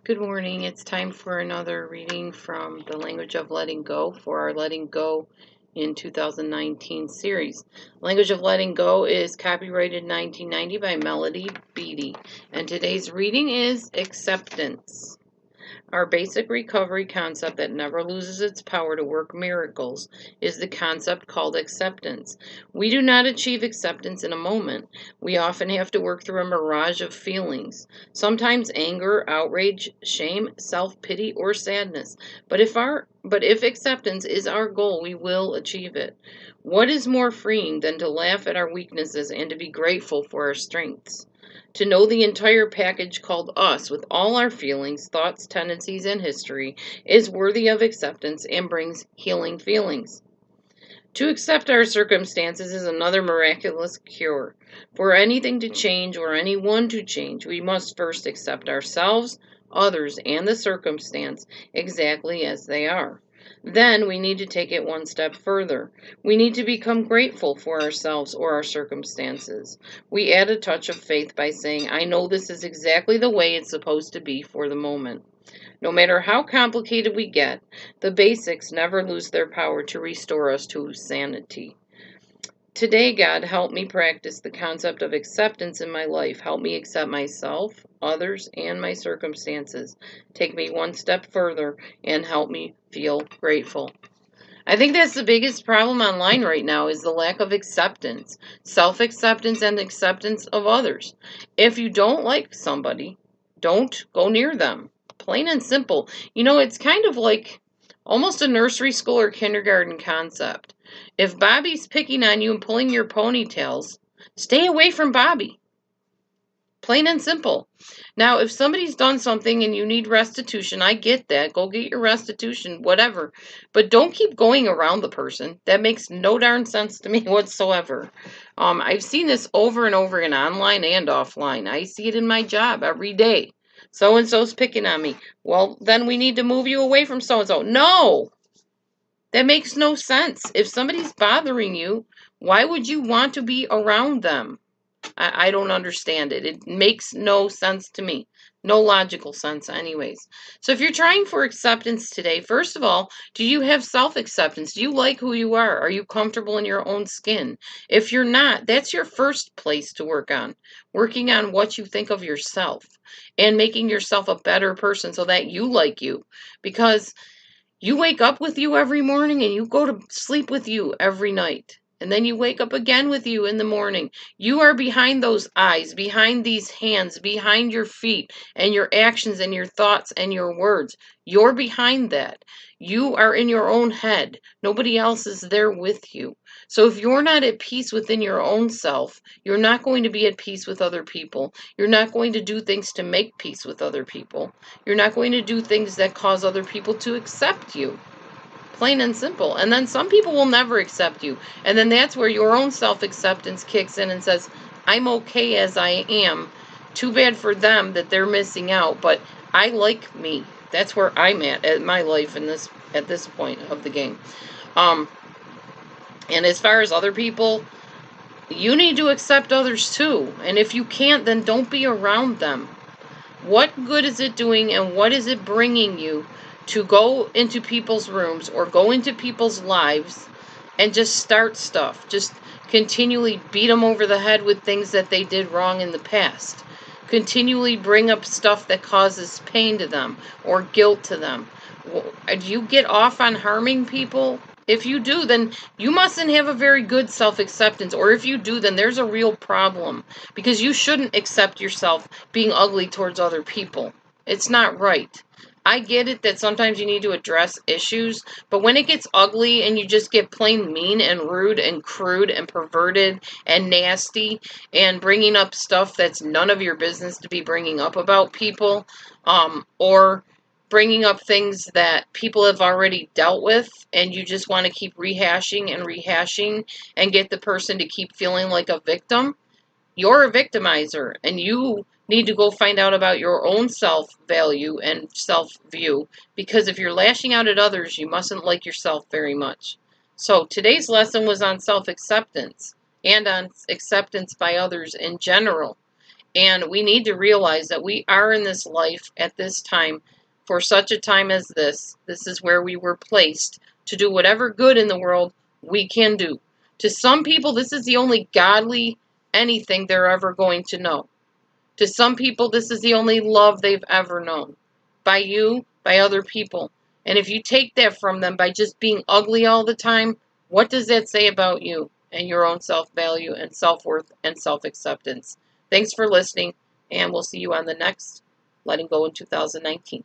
Good morning. It's time for another reading from the Language of Letting Go for our Letting Go in 2019 series. Language of Letting Go is copyrighted 1990 by Melody Beatty, and today's reading is acceptance. Our basic recovery concept that never loses its power to work miracles is the concept called acceptance. We do not achieve acceptance in a moment. We often have to work through a mirage of feelings, sometimes anger, outrage, shame, self-pity, or sadness. But if acceptance is our goal, we will achieve it. What is more freeing than to laugh at our weaknesses and to be grateful for our strengths? To know the entire package called us, with all our feelings, thoughts, tendencies, and history, is worthy of acceptance and brings healing feelings. To accept our circumstances is another miraculous cure. For anything to change or anyone to change, we must first accept ourselves, others, and the circumstance exactly as they are. Then we need to take it one step further. We need to become grateful for ourselves or our circumstances. We add a touch of faith by saying, I know this is exactly the way it's supposed to be for the moment. No matter how complicated we get, the basics never lose their power to restore us to sanity. Today, God, help me practice the concept of acceptance in my life. Help me accept myself, others, and my circumstances. Take me one step further and help me feel grateful. I think that's the biggest problem online right now is the lack of acceptance, self-acceptance, and acceptance of others. If you don't like somebody, don't go near them. Plain and simple. It's kind of like almost a nursery school or kindergarten concept. If Bobby's picking on you and pulling your ponytails, stay away from Bobby. Plain and simple. Now, if somebody's done something and you need restitution, I get that. Go get your restitution, whatever. But don't keep going around the person. That makes no darn sense to me whatsoever. I've seen this over and over again, online and offline. I see it in my job every day. So-and-so's picking on me. Well, then we need to move you away from so-and-so. No! That makes no sense. If somebody's bothering you, why would you want to be around them? I don't understand it. It makes no sense to me. No logical sense anyways. So if you're trying for acceptance today, first of all, do you have self-acceptance? Do you like who you are? Are you comfortable in your own skin? If you're not, that's your first place to work on. Working on what you think of yourself and making yourself a better person so that you like you. Because you wake up with you every morning and you go to sleep with you every night. And then you wake up again with you in the morning. You are behind those eyes, behind these hands, behind your feet and your actions and your thoughts and your words. You're behind that. You are in your own head. Nobody else is there with you. So if you're not at peace within your own self, you're not going to be at peace with other people. You're not going to do things to make peace with other people. You're not going to do things that cause other people to accept you. Plain and simple. And then some people will never accept you. And then that's where your own self-acceptance kicks in and says, I'm okay as I am. Too bad for them that they're missing out, but I like me. That's where I'm at my life at this point of the game. And as far as other people, you need to accept others too. And if you can't, then don't be around them. What good is it doing and what is it bringing you to go into people's rooms or go into people's lives and just start stuff? Just continually beat them over the head with things that they did wrong in the past. Continually bring up stuff that causes pain to them or guilt to them. Do you get off on harming people? If you do, then you mustn't have a very good self-acceptance. Or if you do, then there's a real problem. Because you shouldn't accept yourself being ugly towards other people. It's not right. I get it that sometimes you need to address issues. But when it gets ugly and you just get plain mean and rude and crude and perverted and nasty and bringing up stuff that's none of your business to be bringing up about people, or bringing up things that people have already dealt with and you just want to keep rehashing and get the person to keep feeling like a victim, you're a victimizer and you need to go find out about your own self-value and self-view, because if you're lashing out at others, you mustn't like yourself very much. So today's lesson was on self-acceptance and on acceptance by others in general. And we need to realize that we are in this life at this time for such a time as this. This is where we were placed to do whatever good in the world we can do. To some people, this is the only godly anything they're ever going to know. To some people, this is the only love they've ever known. By you, by other people. And if you take that from them by just being ugly all the time, what does that say about you and your own self-value and self-worth and self-acceptance? Thanks for listening, and we'll see you on the next Letting Go in 2019.